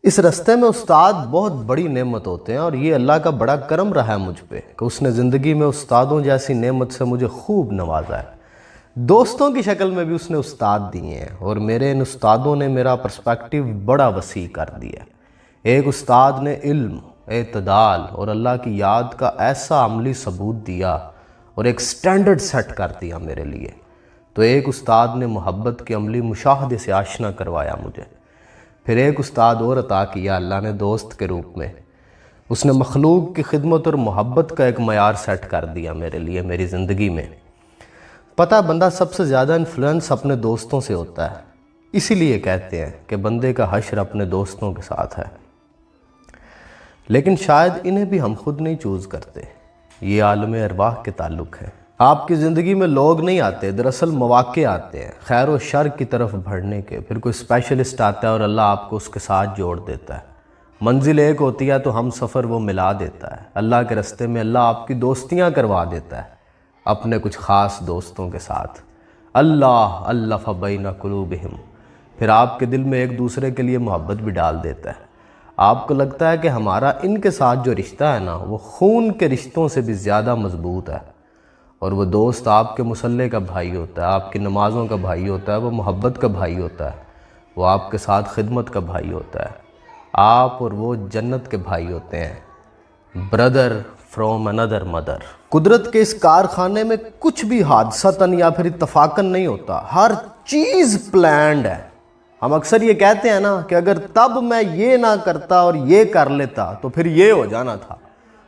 اس رستے میں استاد بہت بڑی نعمت ہوتے ہیں، اور یہ اللہ کا بڑا کرم رہا ہے مجھ پہ کہ اس نے زندگی میں استادوں جیسی نعمت سے مجھے خوب نوازا ہے۔ دوستوں کی شکل میں بھی اس نے استاد دیے ہیں، اور میرے ان استادوں نے میرا پرسپیکٹیو بڑا وسیع کر دیا ہے۔ ایک استاد نے علم، اعتدال اور اللہ کی یاد کا ایسا عملی ثبوت دیا اور ایک سٹینڈرڈ سیٹ کر دیا میرے لیے، تو ایک استاد نے محبت کے عملی مشاہدے سے آشنا کروایا مجھے۔ پھر ایک استاد اور عطا کیا اللہ نے دوست کے روپ میں، اس نے مخلوق کی خدمت اور محبت کا ایک معیار سیٹ کر دیا میرے لیے میری زندگی میں۔ پتہ بندہ سب سے زیادہ انفلوئنس اپنے دوستوں سے ہوتا ہے، اسی لیے کہتے ہیں کہ بندے کا حشر اپنے دوستوں کے ساتھ ہے، لیکن شاید انہیں بھی ہم خود نہیں چوز کرتے۔ یہ عالم ارواح کے تعلق ہے۔ آپ کی زندگی میں لوگ نہیں آتے، دراصل مواقع آتے ہیں خیر و شر کی طرف بڑھنے کے۔ پھر کوئی اسپیشلسٹ آتا ہے اور اللہ آپ کو اس کے ساتھ جوڑ دیتا ہے۔ منزل ایک ہوتی ہے تو ہم سفر وہ ملا دیتا ہے۔ اللہ کے رستے میں اللہ آپ کی دوستیاں کروا دیتا ہے اپنے کچھ خاص دوستوں کے ساتھ۔ اللہ الف بین قلوبہم، پھر آپ کے دل میں ایک دوسرے کے لیے محبت بھی ڈال دیتا ہے۔ آپ کو لگتا ہے کہ ہمارا ان کے ساتھ جو رشتہ ہے نا، وہ خون کے رشتوں سے بھی زیادہ مضبوط ہے، اور وہ دوست آپ کے مصلے کا بھائی ہوتا ہے، آپ کی نمازوں کا بھائی ہوتا ہے، وہ محبت کا بھائی ہوتا ہے، وہ آپ کے ساتھ خدمت کا بھائی ہوتا ہے۔ آپ اور وہ جنت کے بھائی ہوتے ہیں، بردر فرام اندر مدر۔ قدرت کے اس کارخانے میں کچھ بھی حادثتاً یا پھر اتفاقاً نہیں ہوتا، ہر چیز پلانڈ ہے۔ ہم اکثر یہ کہتے ہیں نا کہ اگر تب میں یہ نہ کرتا اور یہ کر لیتا تو پھر یہ ہو جانا تھا،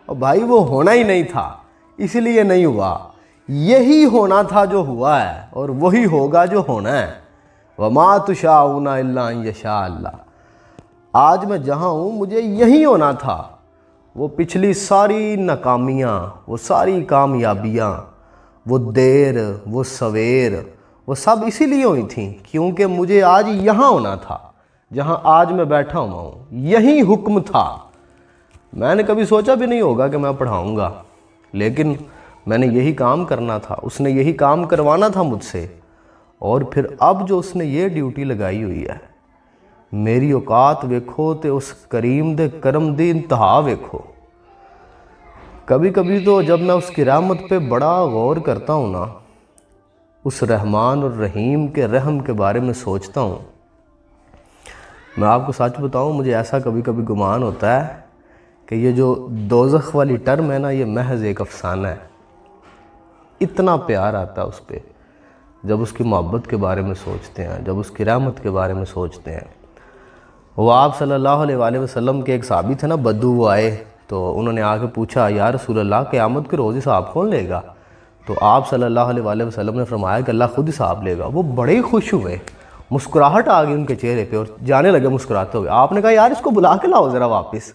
اور بھائی وہ ہونا ہی نہیں تھا، اسی لیے نہیں ہوا۔ یہی ہونا تھا جو ہوا ہے، اور وہی ہوگا جو ہونا ہے۔ وَمَا تُشَاءُونَ إِلَّا أَن يَشَاءَ اللَّهُ۔ آج میں جہاں ہوں مجھے یہی ہونا تھا۔ وہ پچھلی ساری ناکامیاں، وہ ساری کامیابیاں، وہ دیر، وہ سویر، وہ سب اسی لیے ہوئی تھیں کیونکہ مجھے آج یہاں ہونا تھا جہاں آج میں بیٹھا ہوا ہوں۔ یہی حکم تھا۔ میں نے کبھی سوچا بھی نہیں ہوگا کہ میں پڑھاؤں گا، لیکن میں نے یہی کام کرنا تھا، اس نے یہی کام کروانا تھا مجھ سے، اور پھر اب جو اس نے یہ ڈیوٹی لگائی ہوئی ہے، میری اوقات ویکھو تے اس کریم دے کرم دی انتہا ویکھو۔ کبھی کبھی تو جب میں اس کی رحمت پہ بڑا غور کرتا ہوں نا، اس رحمان اور رحیم کے رحم کے بارے میں سوچتا ہوں، میں آپ کو سچ بتاؤں مجھے ایسا کبھی کبھی گمان ہوتا ہے کہ یہ جو دوزخ والی ٹرم ہے نا، یہ محض ایک افسانہ ہے۔ اتنا پیار آتا ہے اس پہ جب اس کی محبت کے بارے میں سوچتے ہیں، جب اس کی رحمت کے بارے میں سوچتے ہیں۔ وہ آپ صلی اللہ علیہ وآلہ وسلم کے ایک صحابی تھے نا، بدو، وہ آئے تو انہوں نے آ کے پوچھا، یا رسول اللہ قیامت کے روز حساب کون لے گا؟ تو آپ صلی اللہ علیہ وآلہ وسلم نے فرمایا کہ اللہ خود حساب لے گا۔ وہ بڑے خوش ہوئے، مسکراہٹ آ گئی ان کے چہرے پہ، اور جانے لگے مسکراتے ہوئے۔ آپ نے کہا یار اس کو بلا کے لاؤ ذرا واپس۔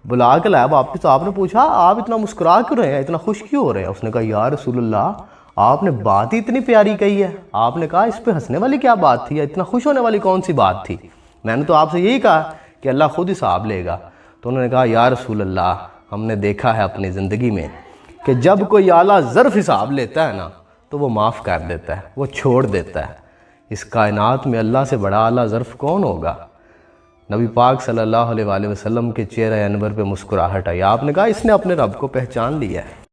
بلا کے لایا واپس، تو آپ نے پوچھا آپ اتنا مسکرا کیوں رہے ہیں، اتنا خوش کیوں ہو رہے ہیں؟ اس نے کہا یا رسول اللہ آپ نے بات ہی اتنی پیاری کہی ہے۔ آپ نے کہا اس پہ ہنسنے والی کیا بات تھی، یا اتنا خوش ہونے والی کون سی بات تھی؟ میں نے تو آپ سے یہی کہا کہ اللہ خود حساب لے گا۔ تو انہوں نے کہا یا رسول اللہ ہم نے دیکھا ہے اپنی زندگی میں کہ جب کوئی اعلیٰ ظرف حساب لیتا ہے نا تو وہ معاف کر دیتا ہے، وہ چھوڑ دیتا ہے۔ اس کائنات میں اللہ سے بڑا اعلیٰ ظرف کون ہوگا؟ نبی پاک صلی اللہ علیہ وآلہ وسلم کے چہرہ انور پہ مسکراہٹ آئی۔ آپ نے کہا اس نے اپنے رب کو پہچان لیا ہے۔